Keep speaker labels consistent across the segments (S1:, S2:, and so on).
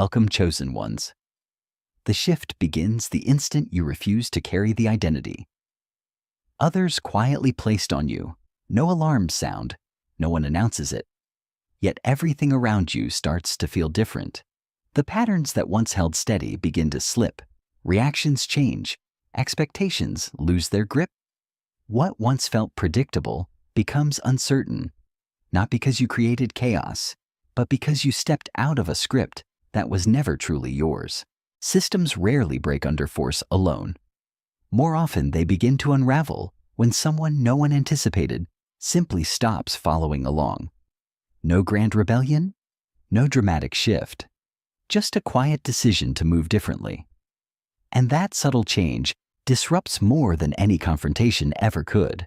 S1: Welcome, chosen ones. The shift begins the instant you refuse to carry the identity. Others quietly placed on you. No alarms sound. No one announces it. Yet everything around you starts to feel different. The patterns that once held steady begin to slip. Reactions change. Expectations lose their grip. What once felt predictable becomes uncertain. Not because you created chaos, but because you stepped out of a script that was never truly yours. Systems rarely break under force alone. More often, they begin to unravel when someone no one anticipated simply stops following along. No grand rebellion, no dramatic shift, just a quiet decision to move differently. And that subtle change disrupts more than any confrontation ever could.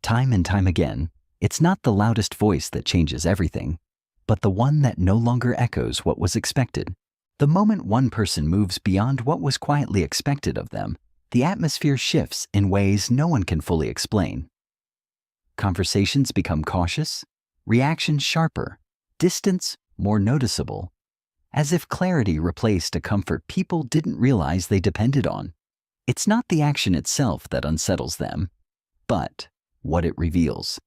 S1: Time and time again, it's not the loudest voice that changes everything, but the one that no longer echoes what was expected. The moment one person moves beyond what was quietly expected of them, the atmosphere shifts in ways no one can fully explain. Conversations become cautious, reactions sharper, distance more noticeable, as if clarity replaced a comfort people didn't realize they depended on. It's not the action itself that unsettles them, but what it reveals.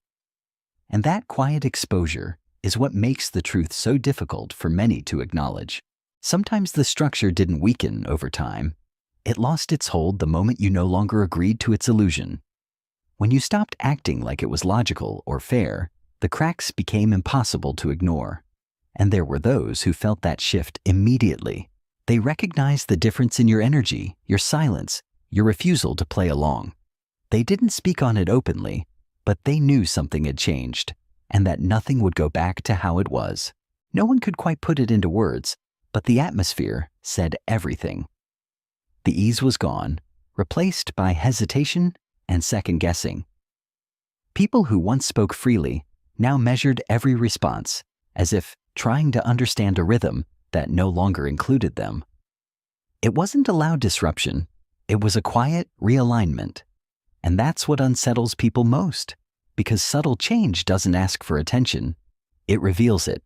S1: And that quiet exposure is what makes the truth so difficult for many to acknowledge. Sometimes the structure didn't weaken over time. It lost its hold the moment you no longer agreed to its illusion. When you stopped acting like it was logical or fair, the cracks became impossible to ignore. And there were those who felt that shift immediately. They recognized the difference in your energy, your silence, your refusal to play along. They didn't speak on it openly, but they knew something had changed, and that nothing would go back to how it was. No one could quite put it into words, but the atmosphere said everything. The ease was gone, replaced by hesitation and second-guessing. People who once spoke freely now measured every response, as if trying to understand a rhythm that no longer included them. It wasn't a loud disruption, it was a quiet realignment. And that's what unsettles people most, because subtle change doesn't ask for attention, it reveals it.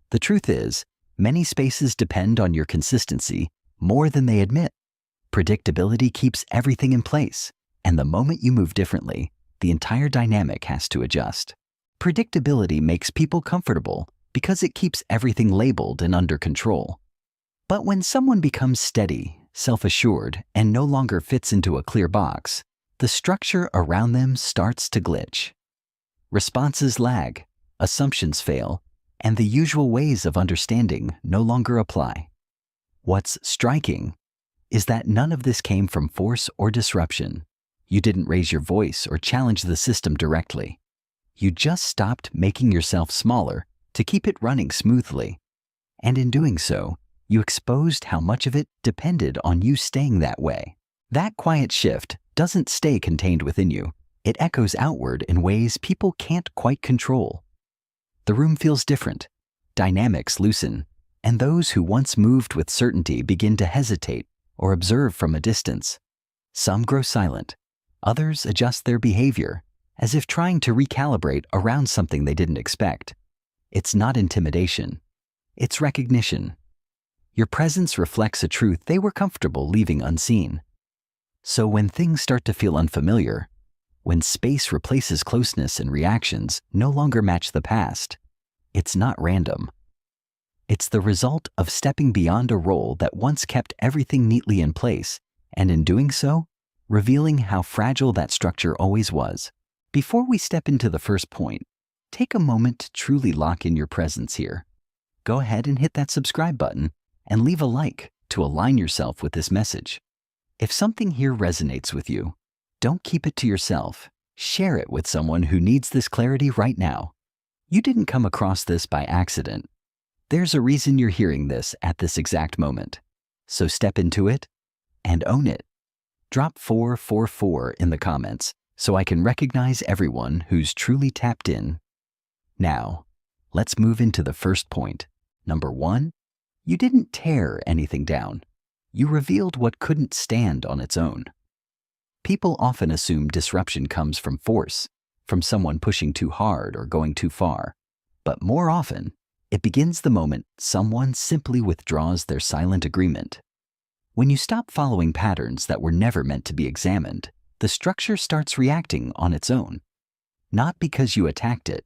S1: The truth is, many spaces depend on your consistency more than they admit. Predictability keeps everything in place, and the moment you move differently, the entire dynamic has to adjust. Predictability makes people comfortable because it keeps everything labeled and under control. But when someone becomes steady, self-assured, and no longer fits into a clear box, the structure around them starts to glitch. Responses lag, assumptions fail, and the usual ways of understanding no longer apply. What's striking is that none of this came from force or disruption. You didn't raise your voice or challenge the system directly. You just stopped making yourself smaller to keep it running smoothly. And in doing so, you exposed how much of it depended on you staying that way. That quiet shift doesn't stay contained within you. It echoes outward in ways people can't quite control. The room feels different, dynamics loosen, and those who once moved with certainty begin to hesitate or observe from a distance. Some grow silent, others adjust their behavior, as if trying to recalibrate around something they didn't expect. It's not intimidation, it's recognition. Your presence reflects a truth they were comfortable leaving unseen. So when things start to feel unfamiliar, when space replaces closeness and reactions no longer match the past, it's not random. It's the result of stepping beyond a role that once kept everything neatly in place, and in doing so, revealing how fragile that structure always was. Before we step into the first point, take a moment to truly lock in your presence here. Go ahead and hit that subscribe button and leave a like to align yourself with this message. If something here resonates with you, don't keep it to yourself. Share it with someone who needs this clarity right now. You didn't come across this by accident. There's a reason you're hearing this at this exact moment. So step into it and own it. Drop 444 in the comments so I can recognize everyone who's truly tapped in. Now, let's move into the first point. Number 1, you didn't tear anything down. You revealed what couldn't stand on its own. People often assume disruption comes from force, from someone pushing too hard or going too far. But more often, It begins the moment someone simply withdraws their silent agreement. When you stop following patterns that were never meant to be examined, the structure starts reacting on its own. Not because you attacked it,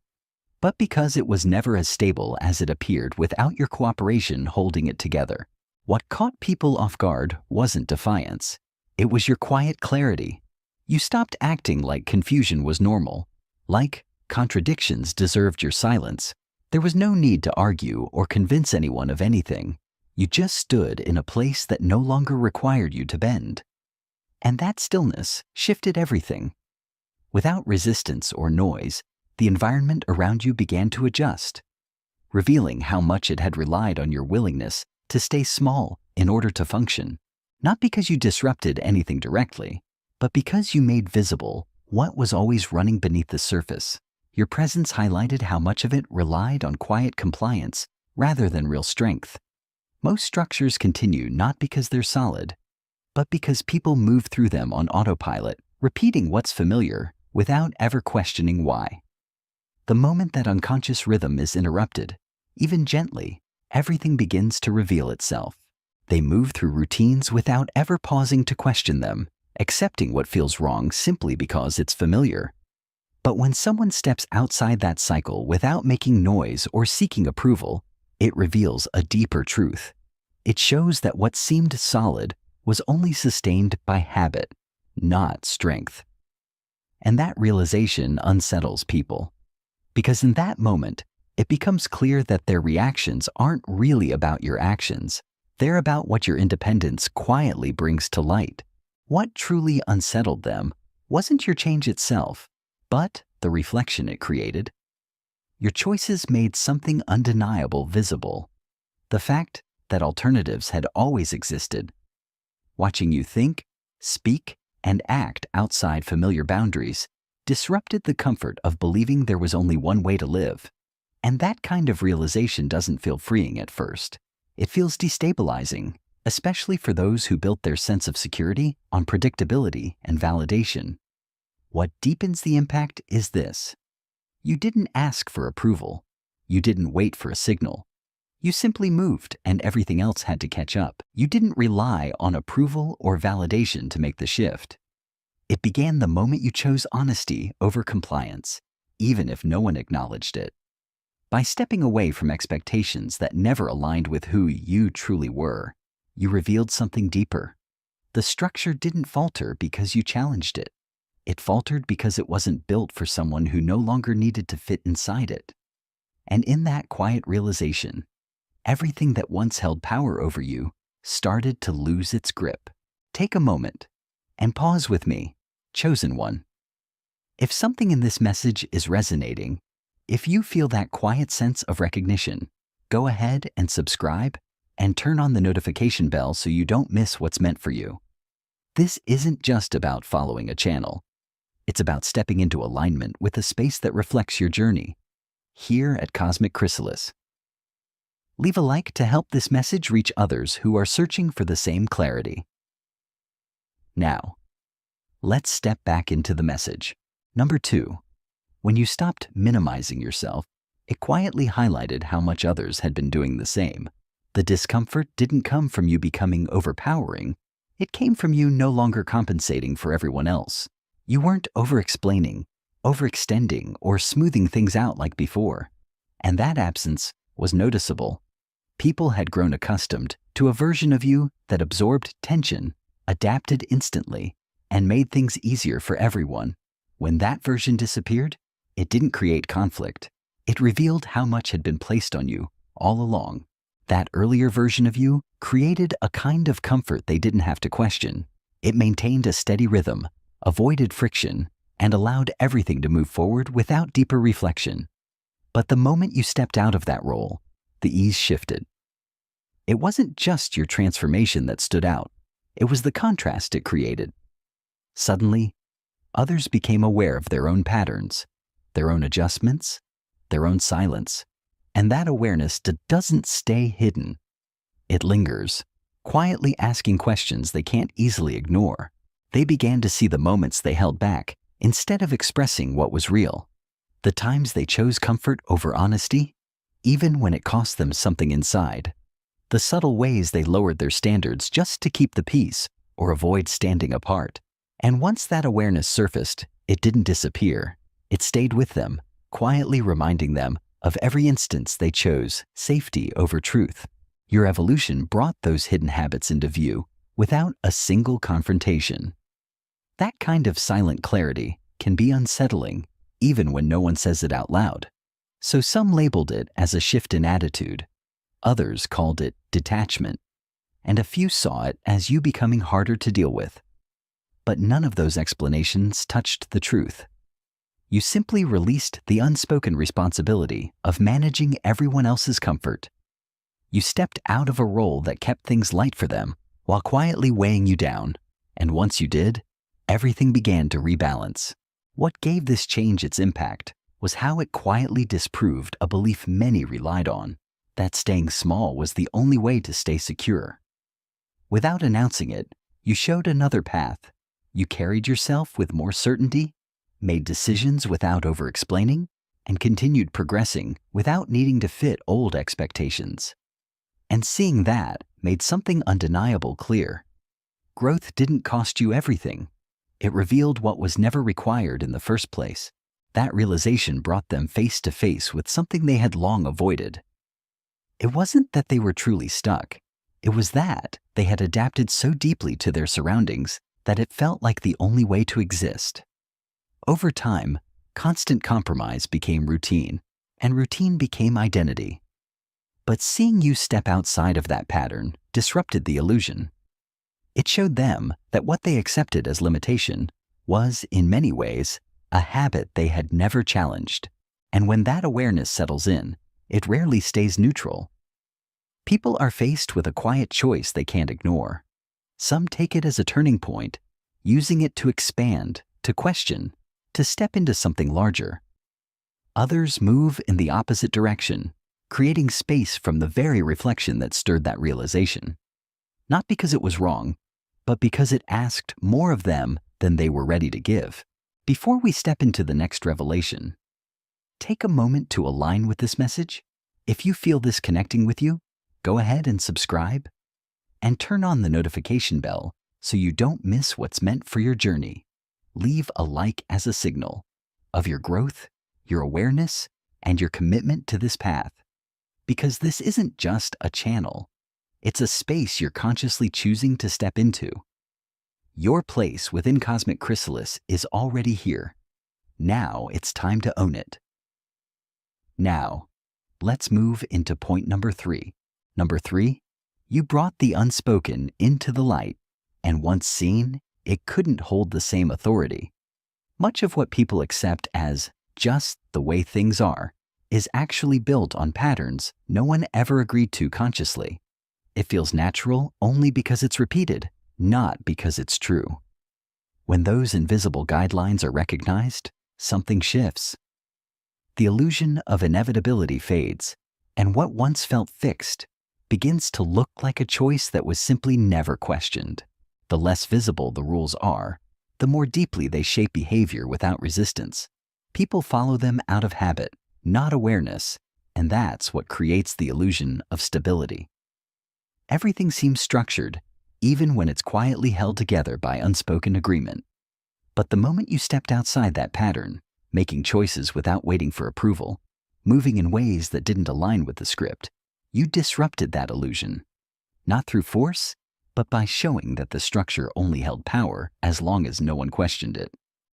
S1: but because it was never as stable as it appeared without your cooperation holding it together. What caught people off guard wasn't defiance. It was your quiet clarity. You stopped acting like confusion was normal, like contradictions deserved your silence. There was no need to argue or convince anyone of anything. You just stood in a place that no longer required you to bend. And that stillness shifted everything. Without resistance or noise, the environment around you began to adjust, revealing how much it had relied on your willingness to stay small in order to function. Not because you disrupted anything directly, but because you made visible what was always running beneath the surface. Your presence highlighted how much of it relied on quiet compliance rather than real strength. Most structures continue not because they're solid, but because people move through them on autopilot, repeating what's familiar without ever questioning why. The moment that unconscious rhythm is interrupted, even gently, everything begins to reveal itself. They move through routines without ever pausing to question them, accepting what feels wrong simply because it's familiar. But when someone steps outside that cycle without making noise or seeking approval, it reveals a deeper truth. It shows that what seemed solid was only sustained by habit, not strength. And that realization unsettles people. Because in that moment, it becomes clear that their reactions aren't really about your actions. They're about what your independence quietly brings to light. What truly unsettled them wasn't your change itself, but the reflection it created. Your choices made something undeniable visible. The fact that alternatives had always existed. Watching you think, speak, and act outside familiar boundaries disrupted the comfort of believing there was only one way to live. And that kind of realization doesn't feel freeing at first. It feels destabilizing, especially for those who built their sense of security on predictability and validation. What deepens the impact is this. You didn't ask for approval. You didn't wait for a signal. You simply moved and everything else had to catch up. You didn't rely on approval or validation to make the shift. It began the moment you chose honesty over compliance, even if no one acknowledged it. By stepping away from expectations that never aligned with who you truly were, you revealed something deeper. The structure didn't falter because you challenged it. It faltered because it wasn't built for someone who no longer needed to fit inside it. And in that quiet realization, everything that once held power over you started to lose its grip. Take a moment and pause with me, chosen one. If something in this message is resonating, if you feel that quiet sense of recognition, go ahead and subscribe and turn on the notification bell so you don't miss what's meant for you. This isn't just about following a channel. It's about stepping into alignment with a space that reflects your journey. Here at Cosmic Chrysalis. Leave a like to help this message reach others who are searching for the same clarity. Now, let's step back into the message. Number 2. When you stopped minimizing yourself, it quietly highlighted how much others had been doing the same. The discomfort didn't come from you becoming overpowering. It came from you no longer compensating for everyone else. You weren't over-explaining, overextending, or smoothing things out like before. And that absence was noticeable. People had grown accustomed to a version of you that absorbed tension, adapted instantly, and made things easier for everyone. When that version disappeared, it didn't create conflict. It revealed how much had been placed on you all along. That earlier version of you created a kind of comfort they didn't have to question. It maintained a steady rhythm, avoided friction, and allowed everything to move forward without deeper reflection. But the moment you stepped out of that role, the ease shifted. It wasn't just your transformation that stood out. It was the contrast it created. Suddenly, others became aware of their own patterns, their own adjustments, their own silence. And that awareness doesn't stay hidden. It lingers, quietly asking questions they can't easily ignore. They began to see the moments they held back instead of expressing what was real. The times they chose comfort over honesty, even when it cost them something inside. The subtle ways they lowered their standards just to keep the peace or avoid standing apart. And once that awareness surfaced, it didn't disappear. It stayed with them, quietly reminding them of every instance they chose safety over truth. Your evolution brought those hidden habits into view without a single confrontation. That kind of silent clarity can be unsettling, even when no one says it out loud. So some labeled it as a shift in attitude. Others called it detachment, and a few saw it as you becoming harder to deal with. But none of those explanations touched the truth. You simply released the unspoken responsibility of managing everyone else's comfort. You stepped out of a role that kept things light for them while quietly weighing you down, and once you did, everything began to rebalance. What gave this change its impact was how it quietly disproved a belief many relied on, that staying small was the only way to stay secure. Without announcing it, you showed another path. You carried yourself with more certainty, made decisions without over-explaining, and continued progressing without needing to fit old expectations. And seeing that made something undeniable clear. Growth didn't cost you everything. It revealed what was never required in the first place. That realization brought them face to face with something they had long avoided. It wasn't that they were truly stuck. It was that they had adapted so deeply to their surroundings that it felt like the only way to exist. Over time, constant compromise became routine, and routine became identity. But seeing you step outside of that pattern disrupted the illusion. It showed them that what they accepted as limitation was, in many ways, a habit they had never challenged. And when that awareness settles in, it rarely stays neutral. People are faced with a quiet choice they can't ignore. Some take it as a turning point, using it to expand, to question, to step into something larger. Others move in the opposite direction, creating space from the very reflection that stirred that realization. Not because it was wrong, but because it asked more of them than they were ready to give. Before we step into the next revelation, take a moment to align with this message. If you feel this connecting with you, go ahead and subscribe and turn on the notification bell so you don't miss what's meant for your journey. Leave a like as a signal of your growth, your awareness, and your commitment to this path. Because this isn't just a channel. It's a space you're consciously choosing to step into. Your place within Cosmic Chrysalis is already here. Now it's time to own it. Now, let's move into point number 3. Number 3, you brought the unspoken into the light, and once seen, it couldn't hold the same authority. Much of what people accept as just the way things are is actually built on patterns no one ever agreed to consciously. It feels natural only because it's repeated, not because it's true. When those invisible guidelines are recognized, something shifts. The illusion of inevitability fades, and what once felt fixed begins to look like a choice that was simply never questioned. The less visible the rules are, the more deeply they shape behavior without resistance. People follow them out of habit, not awareness, and that's what creates the illusion of stability. Everything seems structured, even when it's quietly held together by unspoken agreement. But the moment you stepped outside that pattern, making choices without waiting for approval, moving in ways that didn't align with the script, you disrupted that illusion. Not through force, but by showing that the structure only held power as long as no one questioned it.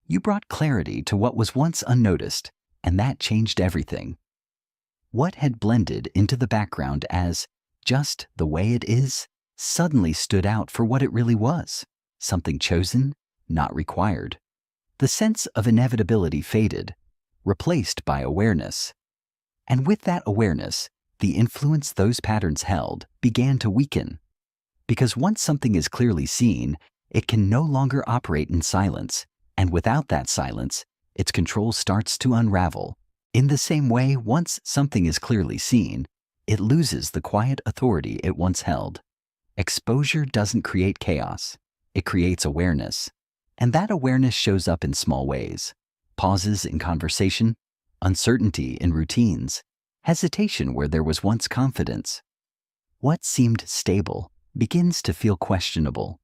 S1: You brought clarity to what was once unnoticed, and that changed everything. What had blended into the background as just the way it is suddenly stood out for what it really was, something chosen, not required. The sense of inevitability faded, replaced by awareness. And with that awareness, the influence those patterns held began to weaken. Because once something is clearly seen, it can no longer operate in silence, and without that silence, its control starts to unravel. In the same way, once something is clearly seen, it loses the quiet authority it once held. Exposure doesn't create chaos, it creates awareness. And that awareness shows up in small ways. Pauses in conversation, uncertainty in routines, hesitation where there was once confidence. What seemed stable begins to feel questionable,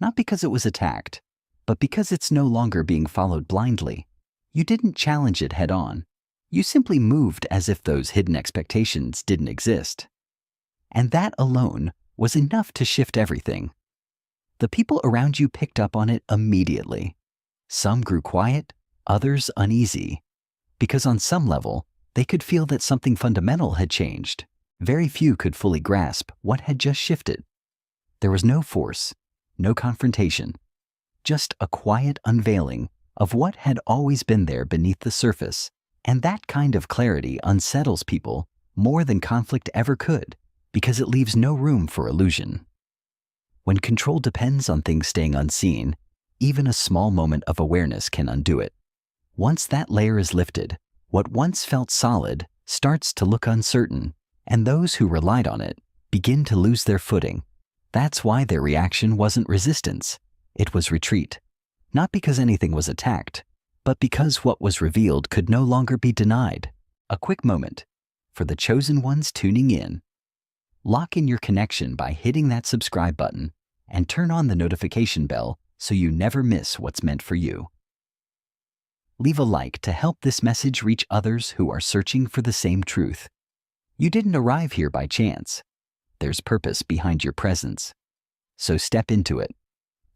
S1: not because it was attacked, but because it's no longer being followed blindly. You didn't challenge it head on. You simply moved as if those hidden expectations didn't exist. And that alone was enough to shift everything. The people around you picked up on it immediately. Some grew quiet, others uneasy, because on some level, they could feel that something fundamental had changed. Very few could fully grasp what had just shifted. There was no force, no confrontation, just a quiet unveiling of what had always been there beneath the surface. And that kind of clarity unsettles people more than conflict ever could, because it leaves no room for illusion. When control depends on things staying unseen, even a small moment of awareness can undo it. Once that layer is lifted, what once felt solid starts to look uncertain, and those who relied on it begin to lose their footing. That's why their reaction wasn't resistance, it was retreat. Not because anything was attacked, but because what was revealed could no longer be denied. A quick moment for the chosen ones tuning in. Lock in your connection by hitting that subscribe button and turn on the notification bell so you never miss what's meant for you. Leave a like to help this message reach others who are searching for the same truth. You didn't arrive here by chance. There's purpose behind your presence. So step into it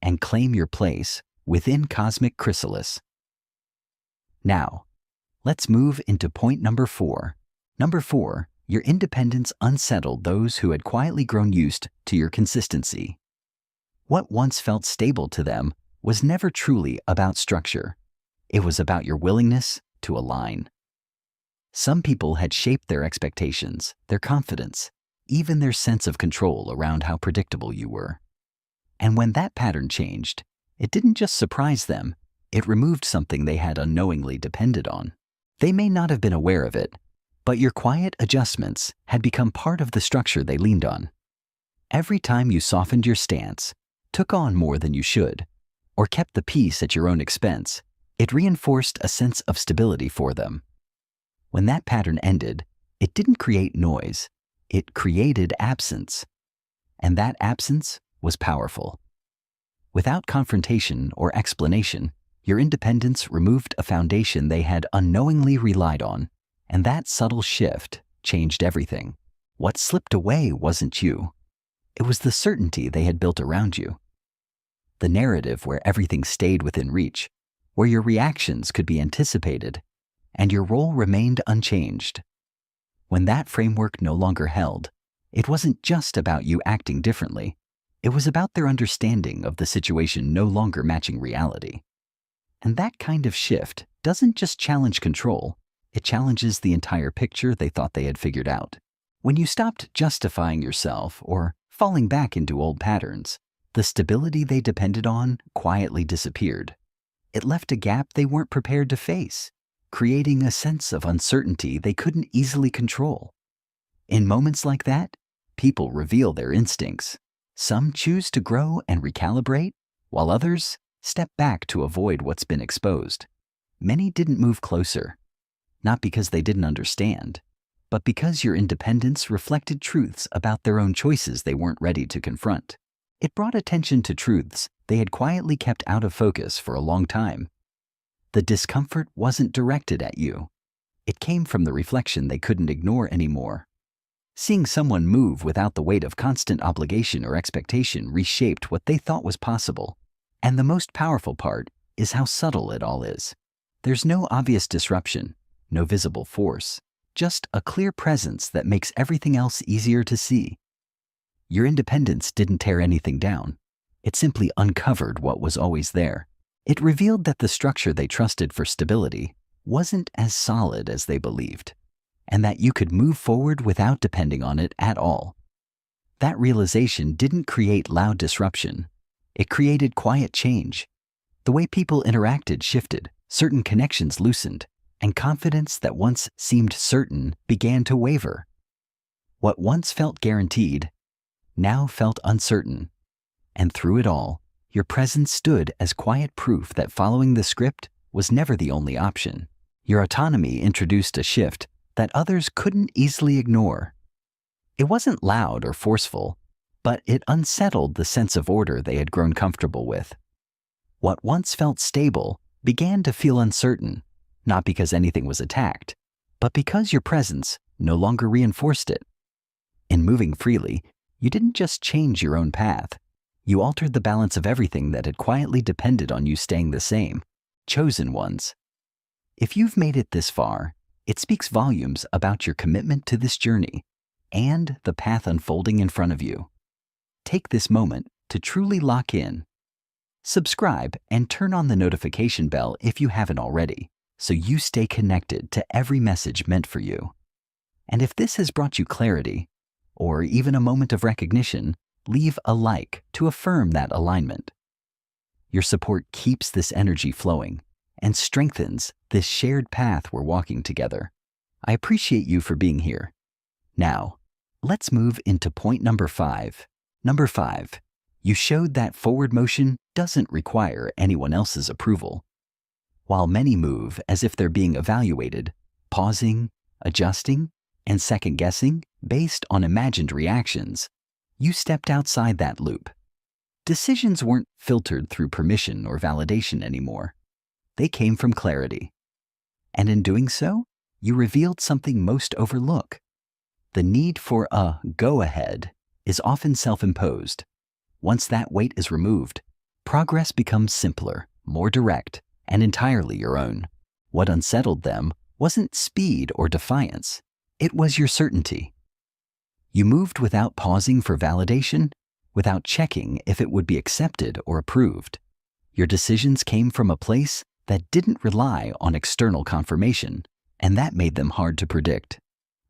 S1: and claim your place within Cosmic Chrysalis. Now, let's move into point number 4. Number 4, your independence unsettled those who had quietly grown used to your consistency. What once felt stable to them was never truly about structure. It was about your willingness to align. Some people had shaped their expectations, their confidence, even their sense of control around how predictable you were. And when that pattern changed, it didn't just surprise them, it removed something they had unknowingly depended on. They may not have been aware of it, but your quiet adjustments had become part of the structure they leaned on. Every time you softened your stance, took on more than you should, or kept the peace at your own expense, it reinforced a sense of stability for them. When that pattern ended, it didn't create noise, it created absence. And that absence was powerful. Without confrontation or explanation, your independence removed a foundation they had unknowingly relied on, and that subtle shift changed everything. What slipped away wasn't you. It was the certainty they had built around you. The narrative where everything stayed within reach, where your reactions could be anticipated, and your role remained unchanged. When that framework no longer held, it wasn't just about you acting differently. It was about their understanding of the situation no longer matching reality. And that kind of shift doesn't just challenge control, it challenges the entire picture they thought they had figured out. When you stopped justifying yourself or falling back into old patterns, the stability they depended on quietly disappeared. It left a gap they weren't prepared to face, creating a sense of uncertainty they couldn't easily control. In moments like that, people reveal their instincts. Some choose to grow and recalibrate, while others step back to avoid what's been exposed. Many didn't move closer, not because they didn't understand, but because your independence reflected truths about their own choices they weren't ready to confront. It brought attention to truths they had quietly kept out of focus for a long time. The discomfort wasn't directed at you. It came from the reflection they couldn't ignore anymore. Seeing someone move without the weight of constant obligation or expectation reshaped what they thought was possible. And the most powerful part is how subtle it all is. There's no obvious disruption, no visible force, just a clear presence that makes everything else easier to see. Your independence didn't tear anything down. It simply uncovered what was always there. It revealed that the structure they trusted for stability wasn't as solid as they believed, and that you could move forward without depending on it at all. That realization didn't create loud disruption. It created quiet change. The way people interacted shifted, certain connections loosened, and confidence that once seemed certain began to waver. What once felt guaranteed now felt uncertain. And through it all, your presence stood as quiet proof that following the script was never the only option. Your autonomy introduced a shift that others couldn't easily ignore. It wasn't loud or forceful, but it unsettled the sense of order they had grown comfortable with. What once felt stable began to feel uncertain, not because anything was attacked, but because your presence no longer reinforced it. In moving freely, you didn't just change your own path, you altered the balance of everything that had quietly depended on you staying the same, chosen ones. If you've made it this far, it speaks volumes about your commitment to this journey and the path unfolding in front of you. Take this moment to truly lock in. Subscribe and turn on the notification bell if you haven't already, so you stay connected to every message meant for you. And if this has brought you clarity, or even a moment of recognition, leave a like to affirm that alignment. Your support keeps this energy flowing and strengthens this shared path we're walking together. I appreciate you for being here. Now, let's move into point number 5. Number 5, you showed that forward motion doesn't require anyone else's approval. While many move as if they're being evaluated, pausing, adjusting, and second-guessing based on imagined reactions, you stepped outside that loop. Decisions weren't filtered through permission or validation anymore. They came from clarity. And in doing so, you revealed something most overlook. The need for a go-ahead is often self-imposed. Once that weight is removed, progress becomes simpler, more direct, and entirely your own. What unsettled them wasn't speed or defiance. It was your certainty. You moved without pausing for validation, without checking if it would be accepted or approved. Your decisions came from a place that didn't rely on external confirmation, and that made them hard to predict.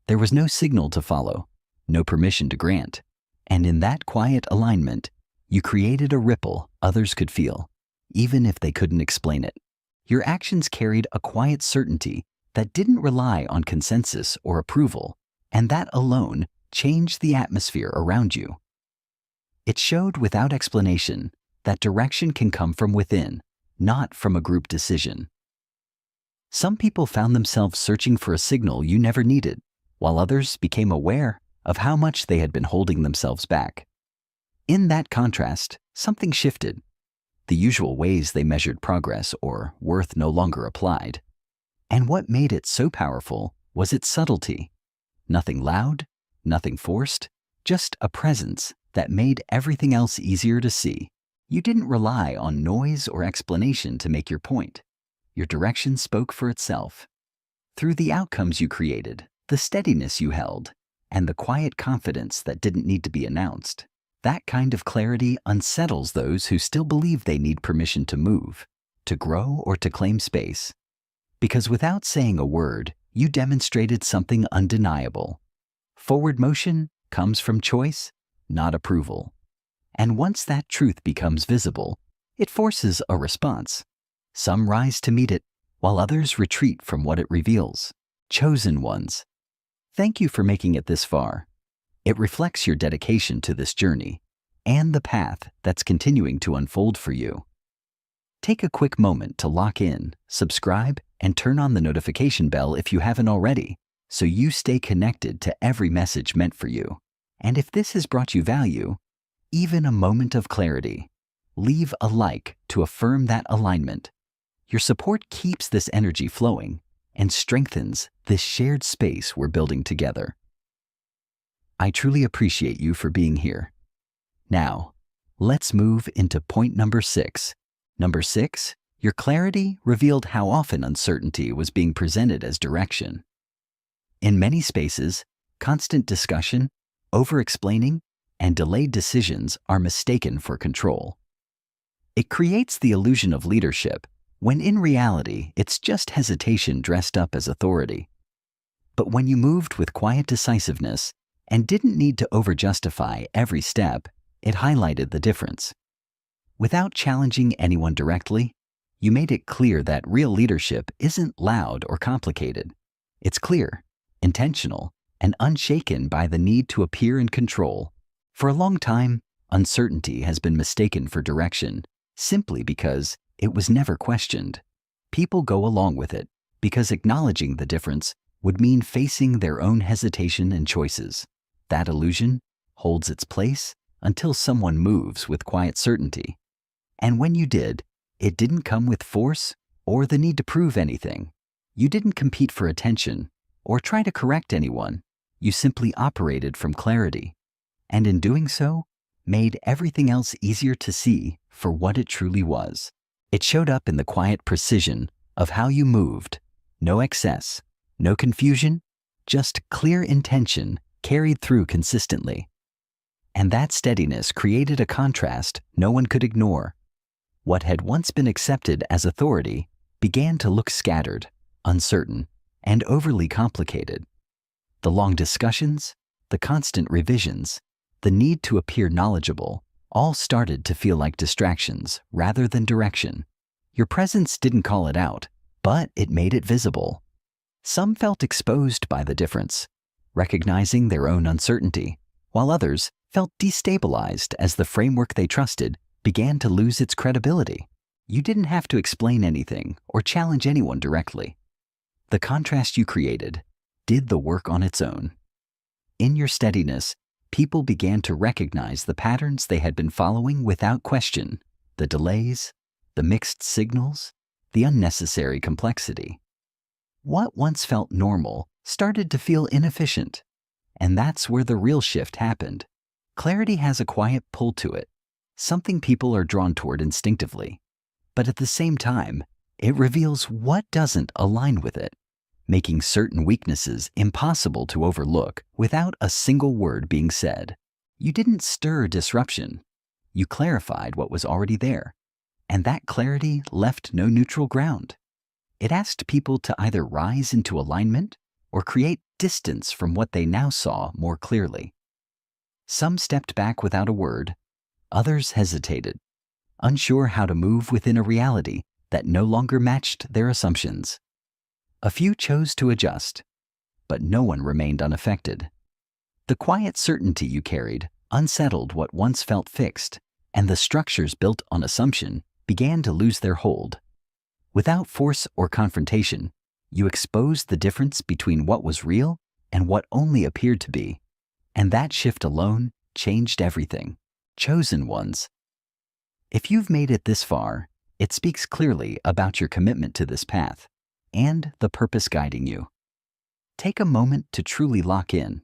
S1: There was no signal to follow, no permission to grant, and in that quiet alignment, you created a ripple others could feel, even if they couldn't explain it. Your actions carried a quiet certainty that didn't rely on consensus or approval, and that alone changed the atmosphere around you. It showed without explanation that direction can come from within, not from a group decision. Some people found themselves searching for a signal you never needed, while others became aware of how much they had been holding themselves back. In that contrast, something shifted. The usual ways they measured progress or worth no longer applied. And what made it so powerful was its subtlety. Nothing loud, nothing forced, just a presence that made everything else easier to see. You didn't rely on noise or explanation to make your point. Your direction spoke for itself. Through the outcomes you created, the steadiness you held, and the quiet confidence that didn't need to be announced, that kind of clarity unsettles those who still believe they need permission to move, to grow, or to claim space. Because without saying a word, you demonstrated something undeniable. Forward motion comes from choice, not approval. And once that truth becomes visible, it forces a response. Some rise to meet it, while others retreat from what it reveals. Chosen ones. Thank you for making it this far. It reflects your dedication to this journey and the path that's continuing to unfold for you. Take a quick moment to lock in, subscribe, and turn on the notification bell if you haven't already, so you stay connected to every message meant for you. And if this has brought you value, even a moment of clarity, leave a like to affirm that alignment. Your support keeps this energy flowing and strengthens this shared space we're building together. I truly appreciate you for being here. Now, let's move into point number 6. Number 6, your clarity revealed how often uncertainty was being presented as direction. In many spaces, constant discussion, over-explaining, and delayed decisions are mistaken for control. It creates the illusion of leadership, when in reality, it's just hesitation dressed up as authority. But when you moved with quiet decisiveness and didn't need to over-justify every step, it highlighted the difference. Without challenging anyone directly, you made it clear that real leadership isn't loud or complicated. It's clear, intentional, and unshaken by the need to appear in control. For a long time, uncertainty has been mistaken for direction, simply because it was never questioned. People go along with it because acknowledging the difference would mean facing their own hesitation and choices. That illusion holds its place until someone moves with quiet certainty. And when you did, it didn't come with force or the need to prove anything. You didn't compete for attention or try to correct anyone. You simply operated from clarity, and in doing so, made everything else easier to see for what it truly was. It showed up in the quiet precision of how you moved. No excess, no confusion, just clear intention carried through consistently. And that steadiness created a contrast no one could ignore. What had once been accepted as authority began to look scattered, uncertain, and overly complicated. The long discussions, the constant revisions, the need to appear knowledgeable, all started to feel like distractions rather than direction. Your presence didn't call it out, but it made it visible. Some felt exposed by the difference, recognizing their own uncertainty, while others felt destabilized as the framework they trusted began to lose its credibility. You didn't have to explain anything or challenge anyone directly. The contrast you created did the work on its own. In your steadiness, people began to recognize the patterns they had been following without question, the delays, the mixed signals, the unnecessary complexity. What once felt normal started to feel inefficient, and that's where the real shift happened. Clarity has a quiet pull to it, something people are drawn toward instinctively, but at the same time, it reveals what doesn't align with it, making certain weaknesses impossible to overlook without a single word being said. You didn't stir disruption. You clarified what was already there, and that clarity left no neutral ground. It asked people to either rise into alignment or create distance from what they now saw more clearly. Some stepped back without a word, others hesitated, unsure how to move within a reality that no longer matched their assumptions. A few chose to adjust, but no one remained unaffected. The quiet certainty you carried unsettled what once felt fixed, and the structures built on assumption began to lose their hold. Without force or confrontation, you exposed the difference between what was real and what only appeared to be, and that shift alone changed everything. Chosen ones. If you've made it this far, it speaks clearly about your commitment to this path and the purpose guiding you. Take a moment to truly lock in.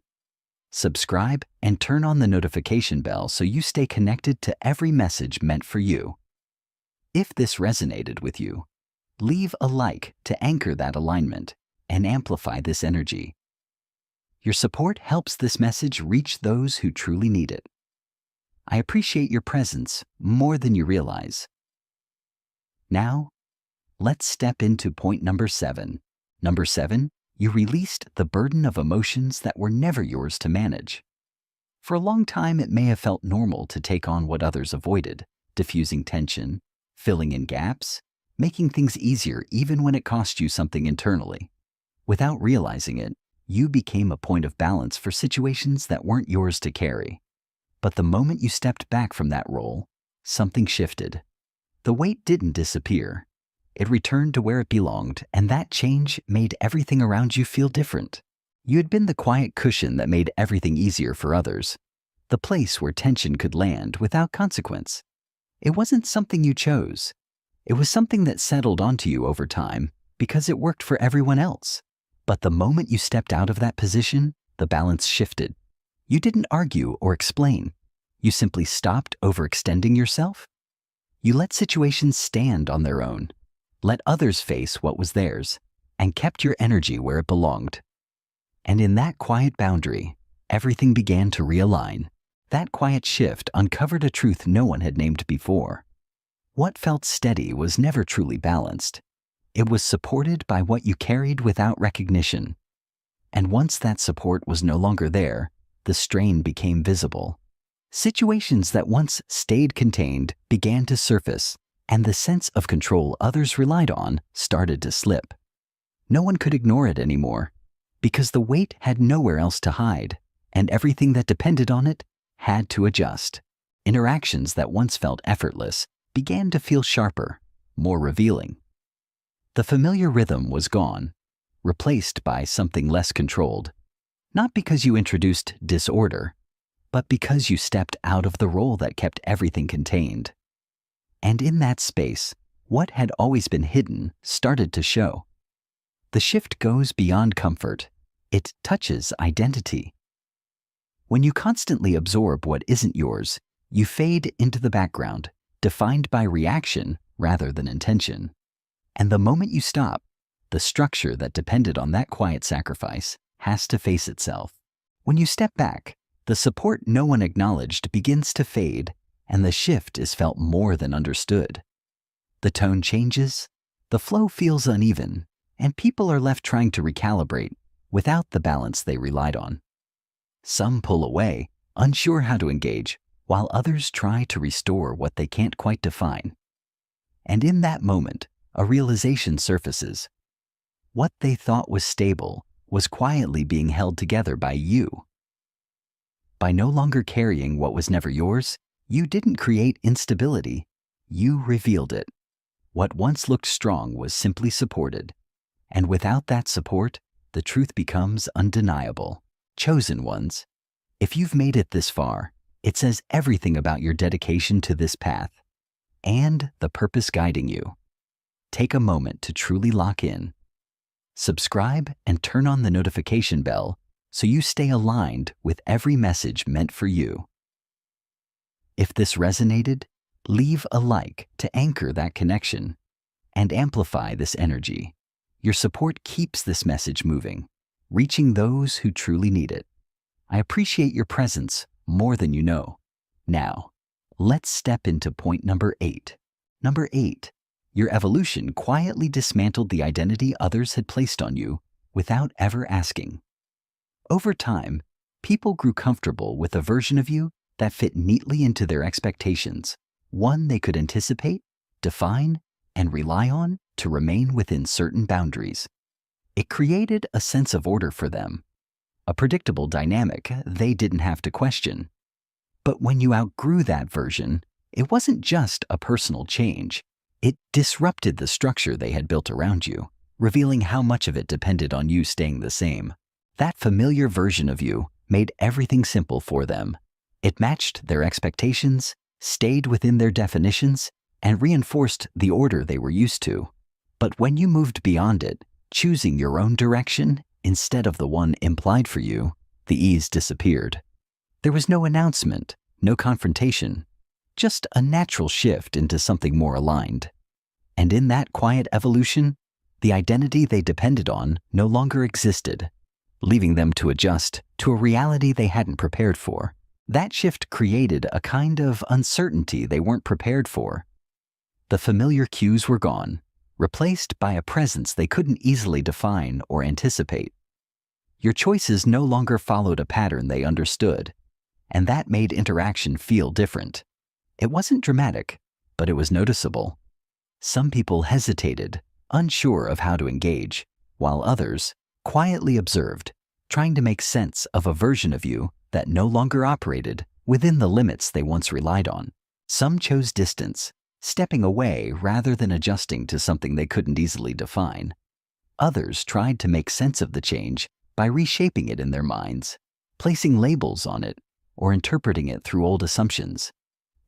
S1: Subscribe and turn on the notification bell so you stay connected to every message meant for you. If this resonated with you, leave a like to anchor that alignment and amplify this energy. Your support helps this message reach those who truly need it. I appreciate your presence more than you realize. Now, let's step into point number 7. Number 7, you released the burden of emotions that were never yours to manage. For a long time, it may have felt normal to take on what others avoided, diffusing tension, filling in gaps, making things easier even when it cost you something internally. Without realizing it, you became a point of balance for situations that weren't yours to carry. But the moment you stepped back from that role, something shifted. The weight didn't disappear. It returned to where it belonged, and that change made everything around you feel different. You had been the quiet cushion that made everything easier for others, the place where tension could land without consequence. It wasn't something you chose. It was something that settled onto you over time because it worked for everyone else. But the moment you stepped out of that position, the balance shifted. You didn't argue or explain. You simply stopped overextending yourself. You let situations stand on their own, let others face what was theirs, and kept your energy where it belonged. And in that quiet boundary, everything began to realign. That quiet shift uncovered a truth no one had named before. What felt steady was never truly balanced. It was supported by what you carried without recognition. And once that support was no longer there, the strain became visible. Situations that once stayed contained began to surface, and the sense of control others relied on started to slip. No one could ignore it anymore, because the weight had nowhere else to hide, and everything that depended on it had to adjust. Interactions that once felt effortless began to feel sharper, more revealing. The familiar rhythm was gone. replaced by something less controlled. Not because you introduced disorder, but because you stepped out of the role that kept everything contained. And in that space, what had always been hidden started to show. The shift goes beyond comfort. It touches identity. When you constantly absorb what isn't yours, you fade into the background, defined by reaction rather than intention. And the moment you stop, the structure that depended on that quiet sacrifice has to face itself. When you step back, the support no one acknowledged begins to fade, and the shift is felt more than understood. The tone changes, the flow feels uneven, and people are left trying to recalibrate without the balance they relied on. Some pull away, unsure how to engage, while others try to restore what they can't quite define. And in that moment, a realization surfaces. What they thought was stable was quietly being held together by you. By no longer carrying what was never yours, you didn't create instability, you revealed it. What once looked strong was simply supported. And without that support, the truth becomes undeniable. Chosen ones, if you've made it this far, it says everything about your dedication to this path and the purpose guiding you. Take a moment to truly lock in. Subscribe and turn on the notification bell so you stay aligned with every message meant for you. If this resonated, leave a like to anchor that connection and amplify this energy. Your support keeps this message moving, reaching those who truly need it. I appreciate your presence more than you know. Now, let's step into point number 8. Number 8, your evolution quietly dismantled the identity others had placed on you without ever asking. Over time, people grew comfortable with a version of you that fit neatly into their expectations, one they could anticipate, define, and rely on to remain within certain boundaries. It created a sense of order for them, a predictable dynamic they didn't have to question. But when you outgrew that version, it wasn't just a personal change. It disrupted the structure they had built around you, revealing how much of it depended on you staying the same. That familiar version of you made everything simple for them. It matched their expectations, stayed within their definitions, and reinforced the order they were used to. But when you moved beyond it, choosing your own direction instead of the one implied for you, the ease disappeared. There was no announcement, no confrontation, just a natural shift into something more aligned. And in that quiet evolution, the identity they depended on no longer existed, leaving them to adjust to a reality they hadn't prepared for. That shift created a kind of uncertainty they weren't prepared for. The familiar cues were gone, replaced by a presence they couldn't easily define or anticipate. Your choices no longer followed a pattern they understood, and that made interaction feel different. It wasn't dramatic, but it was noticeable. Some people hesitated, unsure of how to engage, while others quietly observed, trying to make sense of a version of you that no longer operated within the limits they once relied on. Some chose distance, stepping away rather than adjusting to something they couldn't easily define. Others tried to make sense of the change by reshaping it in their minds, placing labels on it, or interpreting it through old assumptions.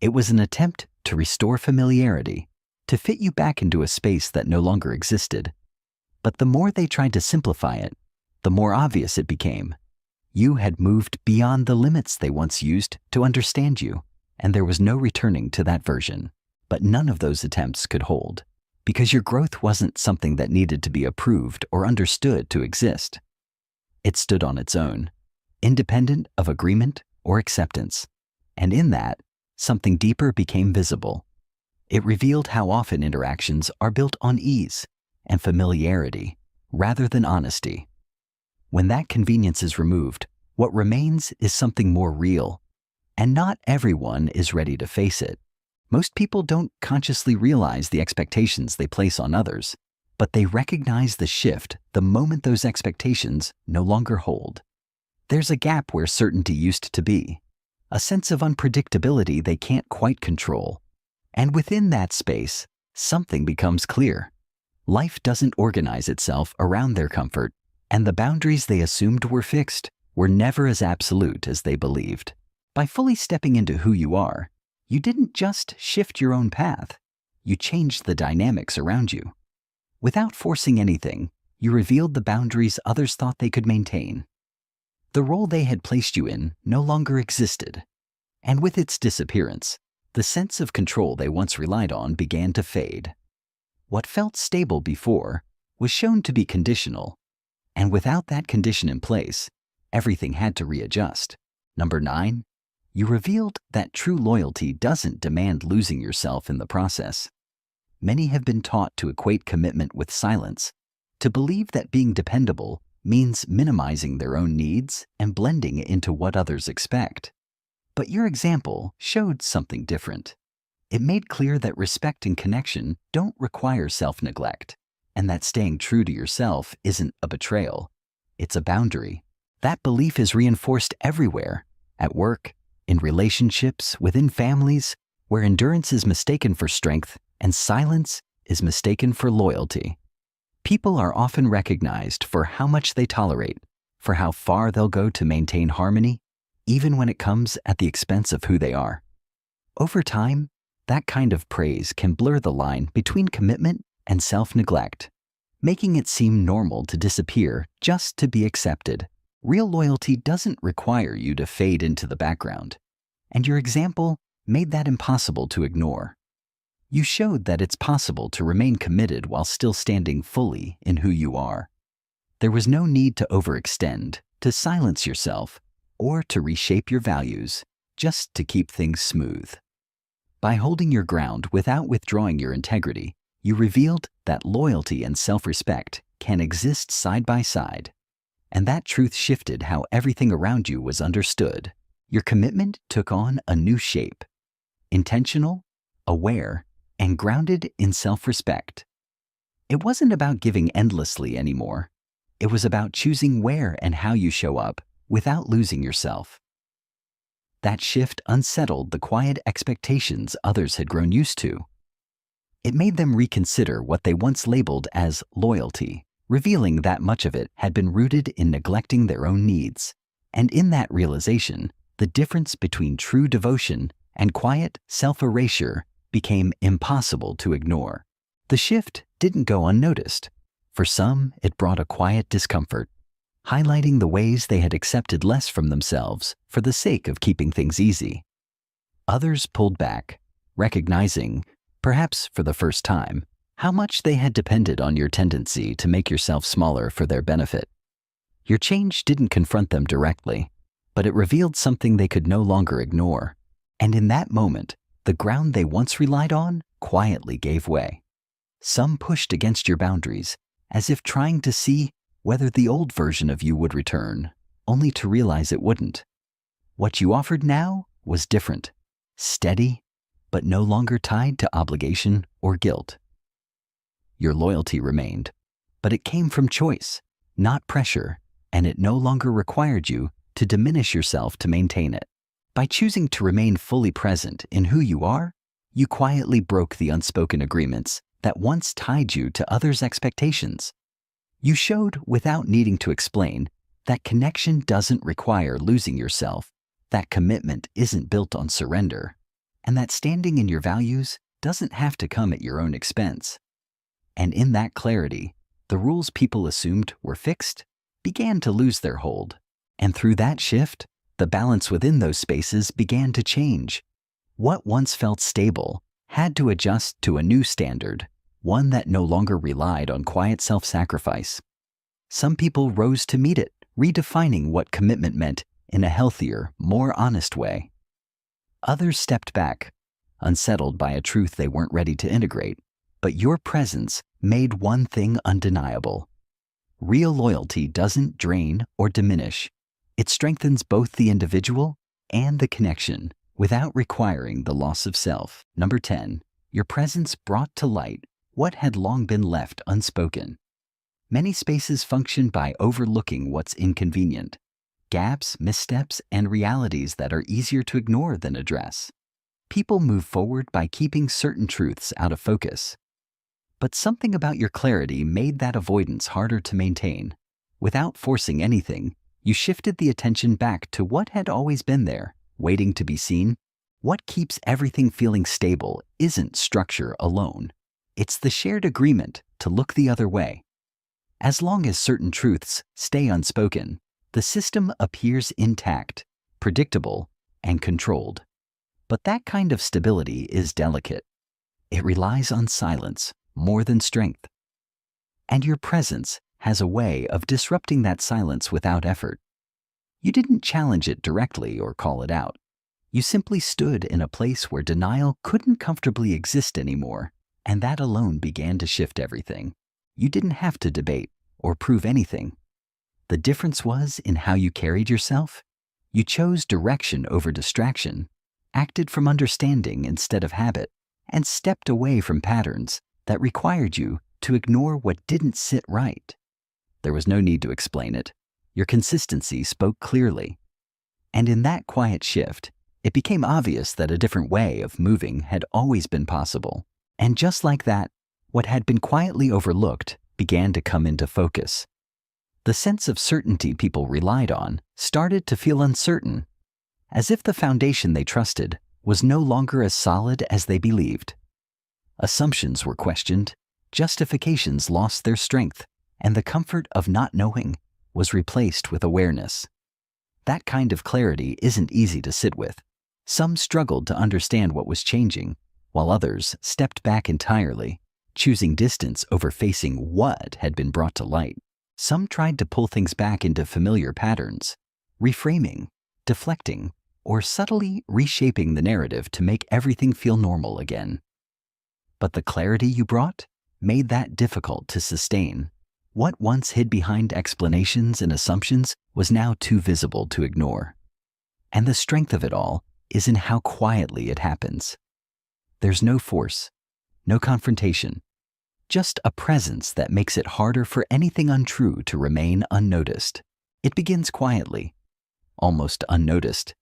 S1: It was an attempt to restore familiarity, to fit you back into a space that no longer existed. But the more they tried to simplify it, the more obvious it became. You had moved beyond the limits they once used to understand you, and there was no returning to that version. But none of those attempts could hold, because your growth wasn't something that needed to be approved or understood to exist. It stood on its own, independent of agreement or acceptance, and in that, something deeper became visible. It revealed how often interactions are built on ease and familiarity rather than honesty. When that convenience is removed, what remains is something more real, and not everyone is ready to face it. Most people don't consciously realize the expectations they place on others, but they recognize the shift the moment those expectations no longer hold. There's a gap where certainty used to be, a sense of unpredictability they can't quite control. And within that space, something becomes clear. Life doesn't organize itself around their comfort, and the boundaries they assumed were fixed were never as absolute as they believed. By fully stepping into who you are, you didn't just shift your own path, you changed the dynamics around you. Without forcing anything, you revealed the boundaries others thought they could maintain. The role they had placed you in no longer existed, and with its disappearance, the sense of control they once relied on began to fade. What felt stable before was shown to be conditional, and without that condition in place, everything had to readjust. Number 9, you revealed that true loyalty doesn't demand losing yourself in the process. Many have been taught to equate commitment with silence, to believe that being dependable means minimizing their own needs and blending into what others expect. But your example showed something different. It made clear that respect and connection don't require self-neglect, and that staying true to yourself isn't a betrayal, it's a boundary. That belief is reinforced everywhere, at work, in relationships, within families, where endurance is mistaken for strength and silence is mistaken for loyalty. People are often recognized for how much they tolerate, for how far they'll go to maintain harmony, even when it comes at the expense of who they are. Over time, that kind of praise can blur the line between commitment and self-neglect, making it seem normal to disappear just to be accepted. Real loyalty doesn't require you to fade into the background, and your example made that impossible to ignore. You showed that it's possible to remain committed while still standing fully in who you are. There was no need to overextend, to silence yourself, or to reshape your values just to keep things smooth. By holding your ground without withdrawing your integrity, you revealed that loyalty and self-respect can exist side by side. And that truth shifted how everything around you was understood. Your commitment took on a new shape, intentional, aware, and grounded in self-respect. It wasn't about giving endlessly anymore. It was about choosing where and how you show up without losing yourself. That shift unsettled the quiet expectations others had grown used to. It made them reconsider what they once labeled as loyalty, revealing that much of it had been rooted in neglecting their own needs. And in that realization, the difference between true devotion and quiet self-erasure became impossible to ignore. The shift didn't go unnoticed. For some, it brought a quiet discomfort, highlighting the ways they had accepted less from themselves for the sake of keeping things easy. Others pulled back, recognizing, perhaps for the first time, how much they had depended on your tendency to make yourself smaller for their benefit. Your change didn't confront them directly, but it revealed something they could no longer ignore. And in that moment, the ground they once relied on quietly gave way. Some pushed against your boundaries, as if trying to see whether the old version of you would return, only to realize it wouldn't. What you offered now was different, steady, but no longer tied to obligation or guilt. Your loyalty remained, but it came from choice, not pressure, and it no longer required you to diminish yourself to maintain it. By choosing to remain fully present in who you are, you quietly broke the unspoken agreements that once tied you to others' expectations. You showed, without needing to explain, that connection doesn't require losing yourself, that commitment isn't built on surrender, and that standing in your values doesn't have to come at your own expense. And in that clarity, the rules people assumed were fixed began to lose their hold. And through that shift, the balance within those spaces began to change. What once felt stable had to adjust to a new standard, one that no longer relied on quiet self-sacrifice. Some people rose to meet it, redefining what commitment meant in a healthier, more honest way. Others stepped back, unsettled by a truth they weren't ready to integrate, but your presence made one thing undeniable. Real loyalty doesn't drain or diminish. It strengthens both the individual and the connection without requiring the loss of self. Number 10, your presence brought to light what had long been left unspoken. Many spaces function by overlooking what's inconvenient, gaps, missteps, and realities that are easier to ignore than address. People move forward by keeping certain truths out of focus. But something about your clarity made that avoidance harder to maintain. Without forcing anything, you shifted the attention back to what had always been there, waiting to be seen. What keeps everything feeling stable isn't structure alone. It's the shared agreement to look the other way. As long as certain truths stay unspoken, the system appears intact, predictable, and controlled. But that kind of stability is delicate. It relies on silence more than strength. And your presence has a way of disrupting that silence without effort. You didn't challenge it directly or call it out. You simply stood in a place where denial couldn't comfortably exist anymore, and that alone began to shift everything. You didn't have to debate or prove anything. The difference was in how you carried yourself. You chose direction over distraction, acted from understanding instead of habit, and stepped away from patterns that required you to ignore what didn't sit right. There was no need to explain it. Your consistency spoke clearly. And in that quiet shift, it became obvious that a different way of moving had always been possible. And just like that, what had been quietly overlooked began to come into focus. The sense of certainty people relied on started to feel uncertain, as if the foundation they trusted was no longer as solid as they believed. Assumptions were questioned, justifications lost their strength, and the comfort of not knowing was replaced with awareness. That kind of clarity isn't easy to sit with. Some struggled to understand what was changing, while others stepped back entirely, choosing distance over facing what had been brought to light. Some tried to pull things back into familiar patterns, reframing, deflecting, or subtly reshaping the narrative to make everything feel normal again. But the clarity you brought made that difficult to sustain. What once hid behind explanations and assumptions was now too visible to ignore. And the strength of it all is in how quietly it happens. There's no force, no confrontation, just a presence that makes it harder for anything untrue to remain unnoticed. It begins quietly, almost unnoticed,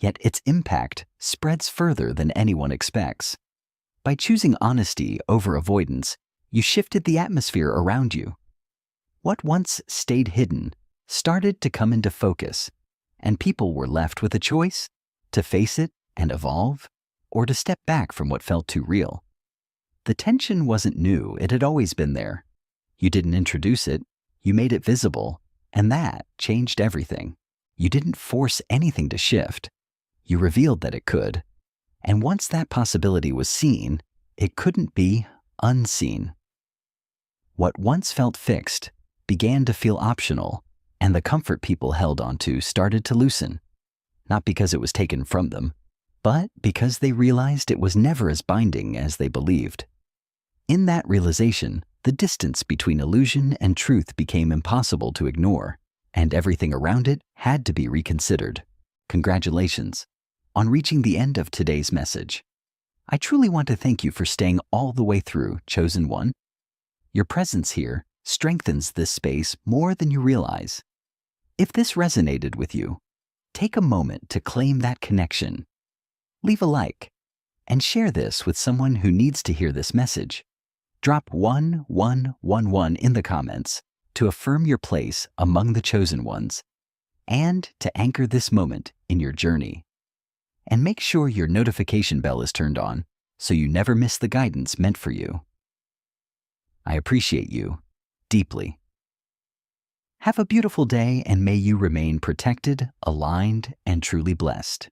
S1: yet its impact spreads further than anyone expects. By choosing honesty over avoidance, you shifted the atmosphere around you. What once stayed hidden started to come into focus, and people were left with a choice: to face it and evolve, or to step back from what felt too real. The tension wasn't new, it had always been there. You didn't introduce it, you made it visible, and that changed everything. You didn't force anything to shift, you revealed that it could. And once that possibility was seen, it couldn't be unseen. What once felt fixed began to feel optional, and the comfort people held onto started to loosen. Not because it was taken from them, but because they realized it was never as binding as they believed. In that realization, the distance between illusion and truth became impossible to ignore, and everything around it had to be reconsidered. Congratulations on reaching the end of today's message. I truly want to thank you for staying all the way through, Chosen One. Your presence here strengthens this space more than you realize. If this resonated with you, take a moment to claim that connection. Leave a like and share this with someone who needs to hear this message. Drop 1111 in the comments to affirm your place among the chosen ones and to anchor this moment in your journey. And make sure your notification bell is turned on so you never miss the guidance meant for you. I appreciate you deeply. Have a beautiful day, and may you remain protected, aligned, and truly blessed.